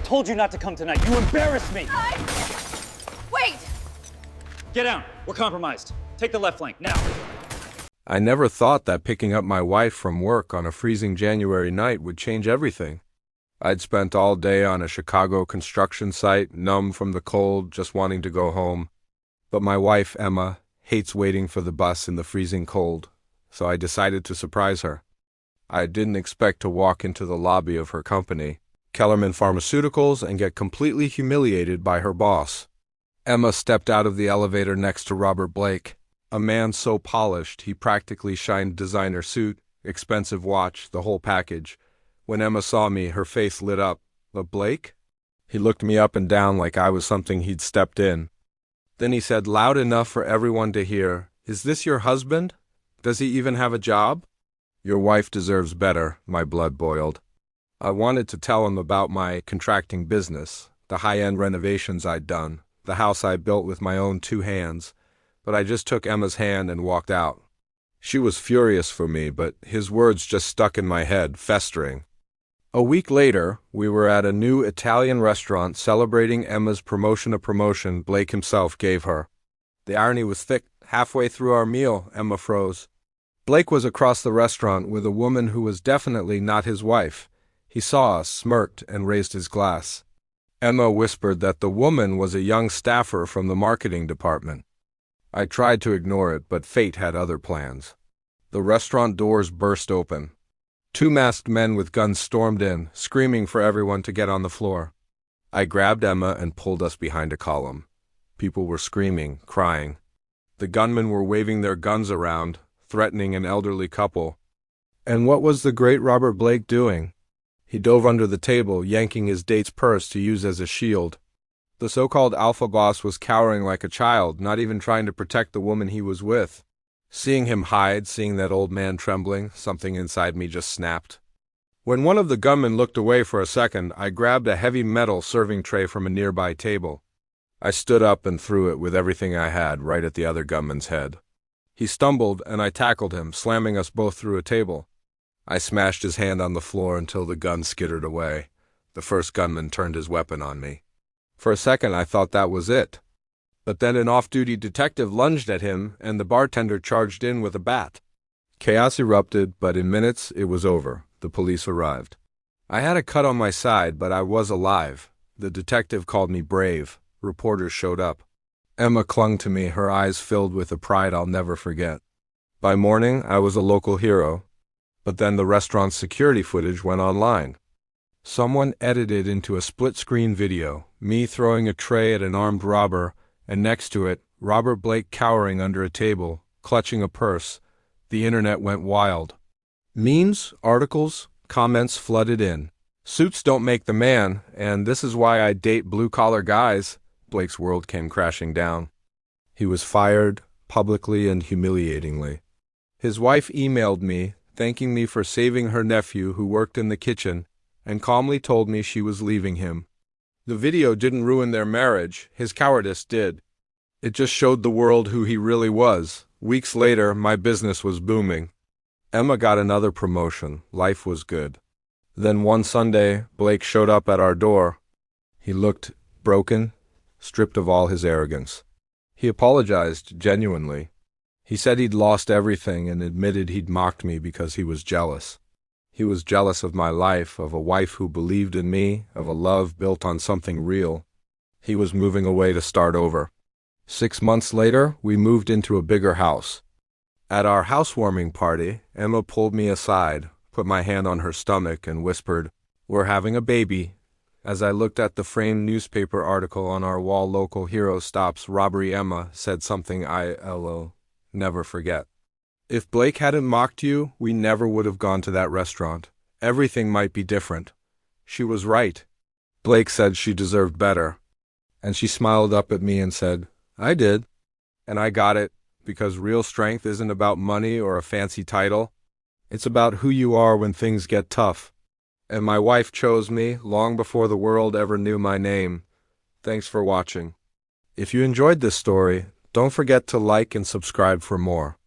told you not to come tonight. You embarrassed me. Wait! Get down. We're compromised. Take the left flank, now. I never thought that picking up my wife from work on a freezing January night would change everything. I'd spent all day on a Chicago construction site, numb from the cold, just wanting to go home. But my wife, Emma, hates waiting for the bus in the freezing cold, so I decided to surprise her. I didn't expect to walk into the lobby of her company, Kellerman Pharmaceuticals, and get completely humiliated by her boss. Emma stepped out of the elevator next to Robert Blake, a man so polished he practically shined designer suit, expensive watch, the whole package. When Emma saw me, her face lit up. But Blake? He looked me up and down like I was something he'd stepped in. Then he said loud enough for everyone to hear, "Is this your husband? Does he even have a job?" "Your wife deserves better," my blood boiled. I wanted to tell him about my contracting business, the high-end renovations I'd done, the house I built with my own 2 hands, but I just took Emma's hand and walked out. She was furious for me, but his words just stuck in my head, festering. A week later, we were at a new Italian restaurant celebrating Emma's promotion of promotion Blake himself gave her. The irony was thick. Halfway through our meal, Emma froze. Blake was across the restaurant with a woman who was definitely not his wife. He saw us, smirked, and raised his glass. Emma whispered that the woman was a young staffer from the marketing department. I tried to ignore it, but fate had other plans. The restaurant doors burst open. 2 masked men with guns stormed in, screaming for everyone to get on the floor. I grabbed Emma and pulled us behind a column. People were screaming, crying. The gunmen were waving their guns around, threatening an elderly couple. And what was the great Robert Blake doing? He dove under the table, yanking his date's purse to use as a shield. The so-called alpha boss was cowering like a child, not even trying to protect the woman he was with. Seeing him hide, seeing that old man trembling, something inside me just snapped. When one of the gunmen looked away for a second, I grabbed a heavy metal serving tray from a nearby table. I stood up and threw it with everything I had right at the other gunman's head. He stumbled, and I tackled him, slamming us both through a table. I smashed his hand on the floor until the gun skittered away. The first gunman turned his weapon on me. For a second, I thought that was it. But then an off-duty detective lunged at him, and the bartender charged in with a bat. Chaos erupted, but in minutes it was over. The police arrived. I had a cut on my side, but I was alive. The detective called me brave. Reporters showed up. Emma clung to me, her eyes filled with a pride I'll never forget. By morning, I was a local hero. But then the restaurant's security footage went online. Someone edited into a split-screen video, me throwing a tray at an armed robber, and next to it, Robert Blake cowering under a table, clutching a purse. The internet went wild. Memes, articles, comments flooded in. Suits don't make the man, and this is why I date blue-collar guys. Blake's world came crashing down. He was fired, publicly and humiliatingly. His wife emailed me, thanking me for saving her nephew who worked in the kitchen, and calmly told me she was leaving him. The video didn't ruin their marriage, his cowardice did. It just showed the world who he really was. Weeks later, my business was booming. Emma got another promotion. Life was good. Then one Sunday, Blake showed up at our door. He looked broken, stripped of all his arrogance. He apologized genuinely. He said he'd lost everything and admitted he'd mocked me because he was jealous. He was jealous of my life, of a wife who believed in me, of a love built on something real. He was moving away to start over. 6 months later, we moved into a bigger house. At our housewarming party, Emma pulled me aside, put my hand on her stomach, and whispered, "We're having a baby." As I looked at the framed newspaper article on our wall, "Local Hero Stops Robbery," Emma said something I'll never forget. "If Blake hadn't mocked you, we never would have gone to that restaurant. Everything might be different." She was right. Blake said she deserved better. And she smiled up at me and said, "I did." And I got it, because real strength isn't about money or a fancy title. It's about who you are when things get tough. And my wife chose me long before the world ever knew my name. Thanks for watching. If you enjoyed this story, don't forget to like and subscribe for more.